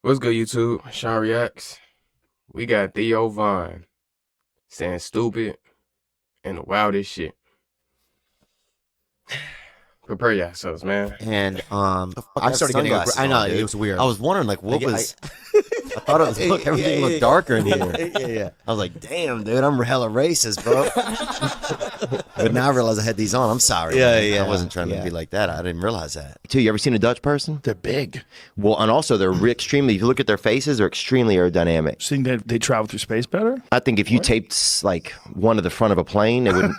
What's good, YouTube? ShawnReactz. We got Theo Vaughn saying stupid and the wildest shit. Prepare yourselves, man. And I started getting. I know it was weird. I was wondering, like, what was? I thought it was. Look, everything looked darker in here. Yeah. I was like, damn, dude, I'm hella racist, bro. But now I realize I had these on. I'm sorry. Yeah. I wasn't trying to be like that. I didn't realize that. Too, you ever seen a Dutch person? They're big. Well, and also they're extremely. If you look at their faces, they're extremely aerodynamic. So you think they travel through space better? I think if you taped like one to the front of a plane, it wouldn't.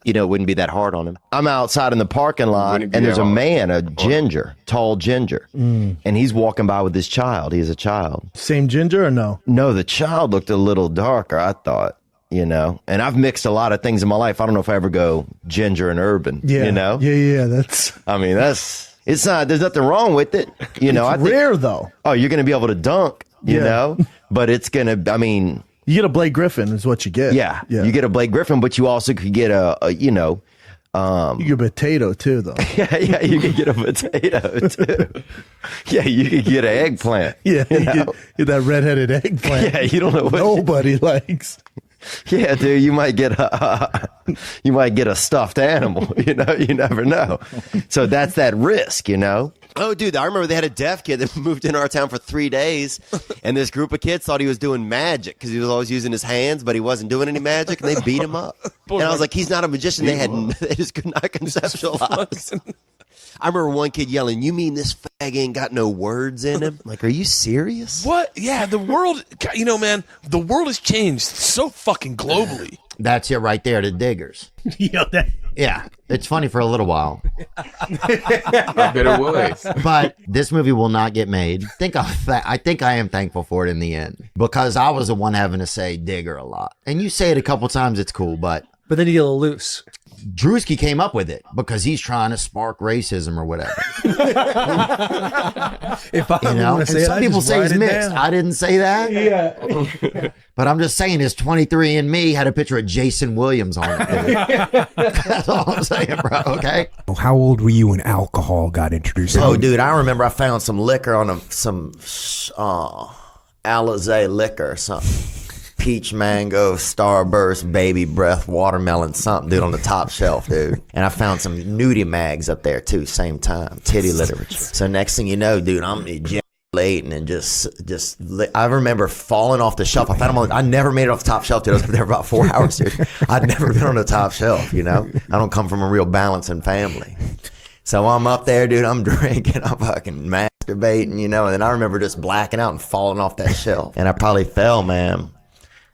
It wouldn't be that hard on him. I'm outside in the parking lot, and there's a man, a ginger, tall ginger, and he's walking by with his child. He has a child. Same ginger or no? No, the child looked a little darker, I thought, and I've mixed a lot of things in my life. I don't know if I ever go ginger and urban, Yeah. Yeah, that's... I mean, it's not, there's nothing wrong with it, It's rare, though. Oh, you're going to be able to dunk, you know, but it's going to, I mean... You get a Blake Griffin is what you get. Yeah, you get a Blake Griffin, but you also could get you get a potato too, though. yeah, you could get a potato too. Yeah, you could get an eggplant. Yeah, you get that redheaded eggplant. Yeah, you don't know what nobody likes. Yeah, dude, you might get a stuffed animal. You never know. So that's that risk, Oh, dude, I remember they had a deaf kid that moved into our town for 3 days, and this group of kids thought he was doing magic because he was always using his hands, but he wasn't doing any magic, and they beat him up. And I was like, he's not a magician. They just could not conceptualize. I remember one kid yelling, "You mean this fag ain't got no words in him?" Like, are you serious? What? Yeah, the world, man, the world has changed so fucking globally. That's it right there, the diggers. Yeah, it's funny for a little while. I bet it was. But this movie will not get made. I think I am thankful for it in the end because I was the one having to say digger a lot. And you say it a couple times, it's cool, but then you get a little loose. Drewski came up with it because he's trying to spark racism or whatever. If I and some people say he's mixed. I didn't say that. Yeah. But I'm just saying his 23andMe had a picture of Jason Williams on it. Dude. That's all I'm saying, bro, okay? How old were you when alcohol got introduced? Oh, dude, I remember I found some liquor on some Alizé liquor or something. Peach, mango, starburst, baby breath, watermelon, something, dude, on the top shelf, dude. And I found some nudie mags up there, too, same time. Titty literature. So next thing you know, dude, I'm ejaculating and just I remember falling off the shelf. I found them I never made it off the top shelf, dude. I was up there about 4 hours, dude. I'd never been on the top shelf, I don't come from a real balancing family. So I'm up there, dude, I'm drinking, I'm fucking masturbating, and then I remember just blacking out and falling off that shelf. And I probably fell, man.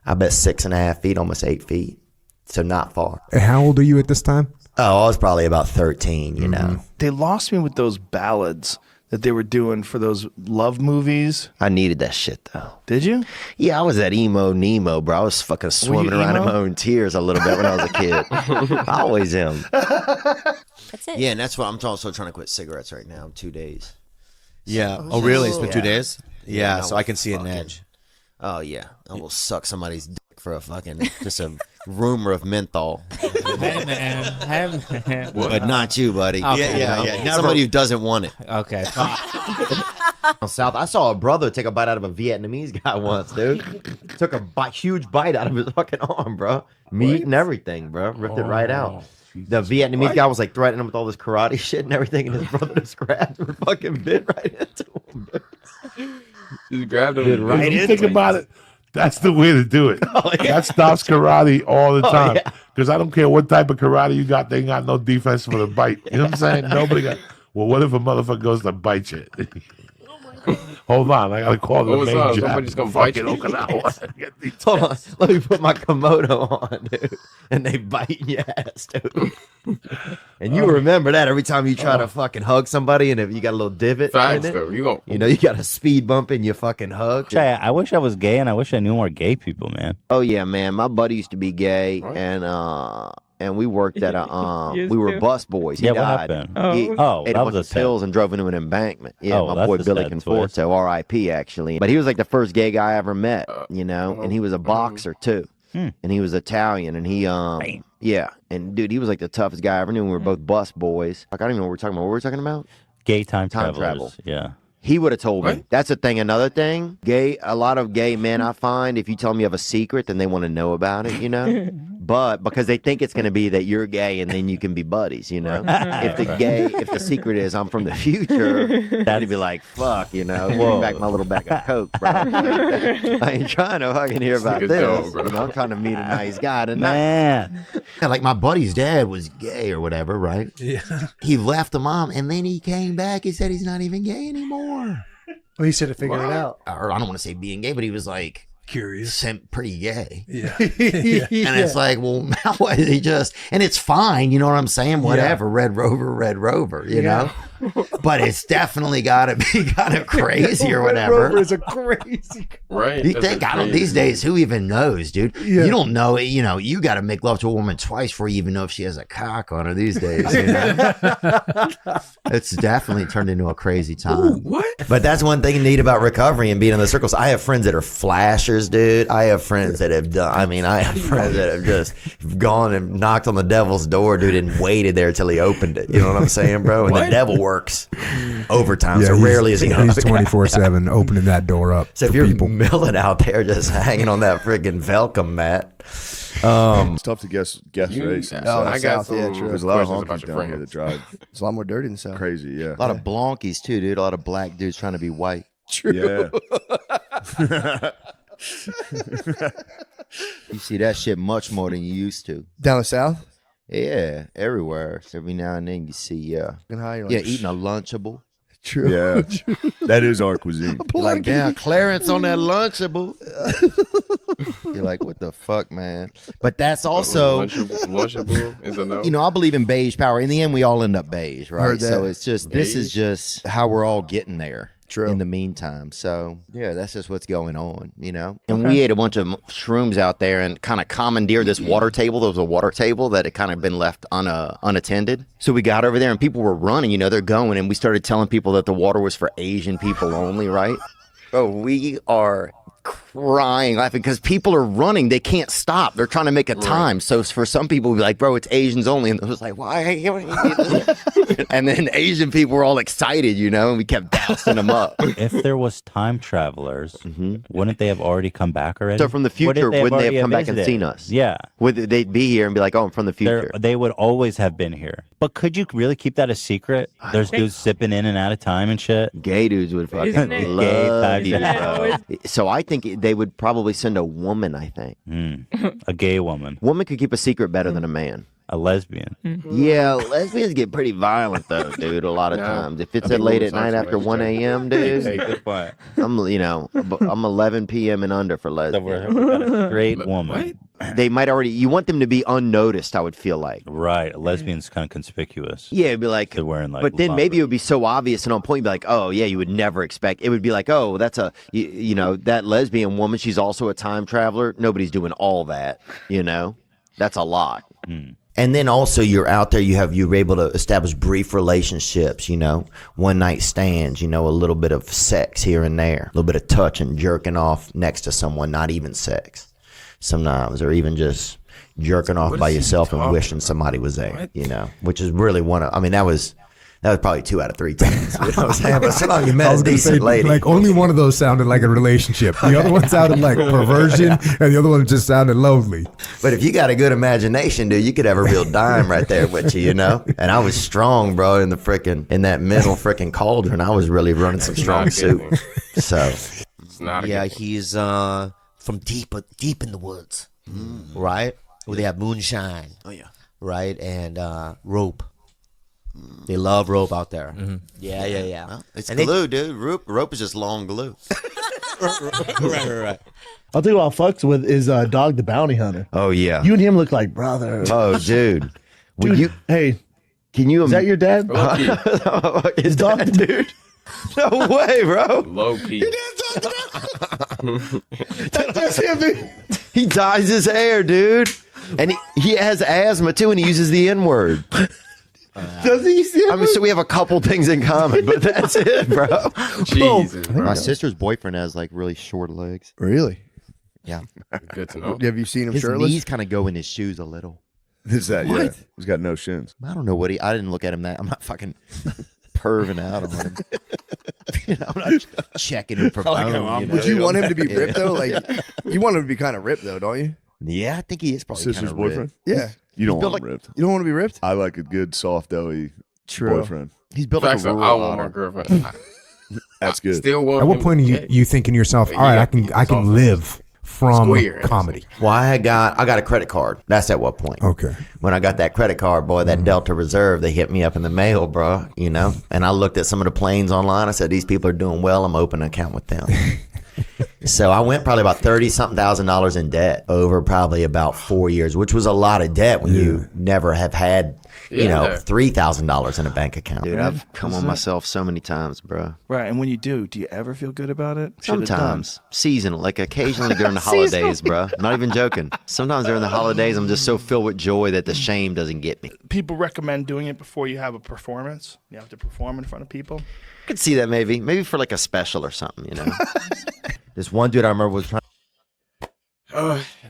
I bet 6.5 feet, almost 8 feet. So not far. And how old are you at this time? Oh, I was probably about 13, you know. They lost me with those ballads that they were doing for those love movies. I needed that shit, though. Did you? Yeah, I was that emo Nemo, bro. I was fucking swimming around in my own tears a little bit when I was a kid. I always am. That's it. Yeah, and that's what I'm also trying to quit cigarettes right now. 2 days. Yeah. Oh, really? It's been 2 Yeah. days? Yeah, Yeah, so I can see an edge. Oh, yeah. I will suck somebody's dick for just a rumor of menthol. But not you, buddy. Okay, Yeah. Never. Somebody who doesn't want it. Okay. South, I saw a brother take a bite out of a Vietnamese guy once, dude. Took a huge bite out of his fucking arm, bro. Meat and everything, bro. Ripped it right out. The Vietnamese guy was like threatening him with all this karate shit and everything, and his brother just grabbed him and fucking bit right into him, dude. Just grabbed him. Bit right If you into think him. about it, that's the way to do it. That stops karate all the time. Because I don't care what type of karate you got, they ain't got no defense for the bite. You know what I'm saying? Nobody got. Well, what if a motherfucker goes to bite you? Hold on, I gotta call the What's up? main job. Somebody's gonna bite you. Hold on, let me put my Komodo on, dude. And they bite your ass, dude. And you remember that every time you try to fucking hug somebody, and if you got a little divot Facts, in it, though. You you got a speed bump in your fucking hug. I wish I was gay, and I wish I knew more gay people, man. Oh yeah, man. My buddy used to be gay, and we worked at a we were bus boys. He Yeah, what died. happened? He Oh, ate that a was bunch a of pills and drove into an embankment. Yeah, Oh, my that's boy a Billy sad Conforto, R.I.P. actually. But he was like the first gay guy I ever met, and he was a boxer too. And he was Italian, and he yeah, and dude, he was like the toughest guy I ever knew. We were both bus boys. Like I don't even know what we're talking about. What were we talking about? Gay time Time travelers. travel. Yeah. He would have told me. What? That's a thing. Another thing, a lot of gay men I find, if you tell them you have a secret, then they want to know about it, you know? But because they think it's going to be that you're gay and then you can be buddies, you know? If the secret is I'm from the future, that'd be like, fuck, you know? Bring back my little bag of Coke, bro. I ain't trying to fucking hear about this. Dog, bro. You know, I'm trying to meet a nice guy tonight. Man. Yeah, like my buddy's dad was gay or whatever, right? Yeah. He left the mom and then he came back. He said he's not even gay anymore. Well, he said to figure it out. Or I don't want to say being gay, but he was like Curious. pretty gay. Yeah. And it's like, well, now what? He just, and it's fine, you know what I'm saying? Whatever, Red Rover, you know? But it's definitely got to be kind of crazy or whatever. Rover is a crazy. Right? You That's think, a I don't, crazy these days, who even knows, dude? Yeah. You don't know it. You know, you got to make love to a woman twice before you even know if she has a cock on her these days. You know? It's definitely turned into a crazy time. What? But that's one thing neat about recovery and being in the circles. I have friends that are flashers, dude. I have friends that have done, I have friends that have just gone and knocked on the devil's door, dude, and waited there till he opened it. You know what I'm saying, bro? And the devil works overtime, so he's- rarely is he He's gonna 24/7 opening that door up. So if for you're people. milling out there just hanging on that friggin' Velcome mat, It's tough to guess race. I got some There's a lot of questions about honkies your down here friends. that drive It's a lot more dirty in the South. crazy. Yeah. a lot of blonkies too, dude. A lot of black dudes trying to be white. Yeah. You see that shit much more than you used to. Down the South? Yeah, everywhere. So every now and then you see, And how you're yeah, like, eating a Lunchable. True. Yeah. That is our cuisine. You're like, damn, Clarence on that Lunchable. You're like, what the fuck, man? But that's also, Lunchable is a no. you know, I believe in beige power. In the end, we all end up beige, right? Heard that. So it's just, this is just how we're all getting there. True. In the meantime. So, yeah, that's just what's going on, you know? And we ate a bunch of shrooms out there and kind of commandeered this water table. There was a water table that had kind of been left unattended. So we got over there and people were running, you know, they're going. And we started telling people that the water was for Asian people only, right? Bro, we are crying, laughing because people are running. They can't stop. They're trying to make a time. So for some people, be like, bro, it's Asians only. And it was like, why? And then Asian people were all excited, you know, and we kept dousing them up. If there was time travelers, wouldn't they have already come back already? So from the future, wouldn't they have come back and visited? seen us? Yeah. Would they'd be here and be like, oh, I'm from the future. They would always have been here. But could you really keep that a secret? There's dudes sipping in and out of time and shit. Gay dudes would fucking Isn't it? love you, Isn't it bro. So I think they would probably send a woman, I think. A gay woman. Woman could keep a secret better than a man. A lesbian. Yeah, lesbians get pretty violent though, dude, a lot of times. If it's I think late we at were night talking after about 1 a.m., dude, Good point. I'm 11 p.m. and under for So lesbians. we got a straight woman. They might already, you want them to be unnoticed, I would feel like. Right. A lesbian's kind of conspicuous. Yeah, it'd be like, They're wearing like but then long- maybe it would be so obvious and on point, you'd be like, oh, yeah, you would never expect. It would be like, oh, that's you know, that lesbian woman, she's also a time traveler. Nobody's doing all that, you know? That's a lot. And then also you're out there, you're able to establish brief relationships, you know, one night stands, you know, a little bit of sex here and there, a little bit of touch and jerking off next to someone, not even sex sometimes, or even just jerking off by yourself and wishing somebody was there, you know, which is really that was probably 2 out of 3 times. You know what I'm saying? But so long you met I a was gonna say, decent lady. like, only one of those sounded like a relationship. The other one sounded like perversion, and the other one just sounded lovely. But if you got a good imagination, dude, you could have a real dime right there with you, you know? And I was strong, bro, in that middle frickin' cauldron. I was really running some strong soup. So, It's not a Yeah, good he's from deep in the woods, right? Where they have moonshine. Oh yeah, right, and rope. They love rope out there. Yeah. well, it's And they- glue, dude. Rope is just long glue. right. I'll tell you what I'll fucks with is Dog the Bounty Hunter. Oh, yeah. You and him look like brothers. Oh, dude. Would Dude, hey, can you is that your dad? Is Dog the dude? No way, bro. low key. That's him, dude. He dyes his hair, dude. And he has asthma, too, and he uses the N-word. Does he see him? I mean, so we have a couple things in common, but that's it, bro. Jesus, bro. My sister's boyfriend has, like, really short legs. Really? Yeah. Good to know. Have you seen him His shirtless? knees kind of go in his shoes a little. Is that, yeah. He's got no shins. I don't know what I didn't look at him that. I'm not fucking perving out on him. I'm not checking him for bone. Would you want him to be ripped though? Like, you want him to be kind of ripped though, don't you? Yeah, I think he is probably Sister's kinda boyfriend? ripped. Yeah. You don't built want him ripped. You don't want to be ripped? I like a good, soft, doughy boyfriend. He's built Facts, like a I rural want my otter. girlfriend. That's good. Still want At what him point are you, gay. you thinking to yourself, But all you right, got I to can be live from square. comedy? Well, I got a credit card. That's at what point? Okay. When I got that credit card, boy, that Delta Reserve, they hit me up in the mail, bro, you know? And I looked at some of the planes online. I said, these people are doing well. I'm opening an account with them. So I went probably about $30-something thousand in debt over probably about 4 years, which was a lot of debt when you never have had, you know, $3,000 in a bank account. Dude, I've come on myself so many times, bro. Right, and when you do you ever feel good about it? Should've done. Sometimes. Seasonal. Like occasionally during the holidays, bro. Not even joking. Sometimes during the holidays, I'm just so filled with joy that the shame doesn't get me. People recommend doing it before you have a performance. You have to perform in front of people. I could see that maybe for like a special or something, you know? This one dude I remember was trying.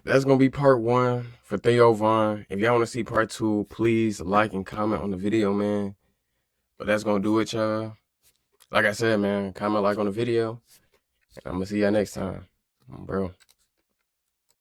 That's gonna be part 1 for Theo Von. If y'all want to see part 2, please like and comment on the video, man. But that's gonna do it, y'all. Like I said, man, comment, like on the video. And I'm gonna see y'all next time, bro.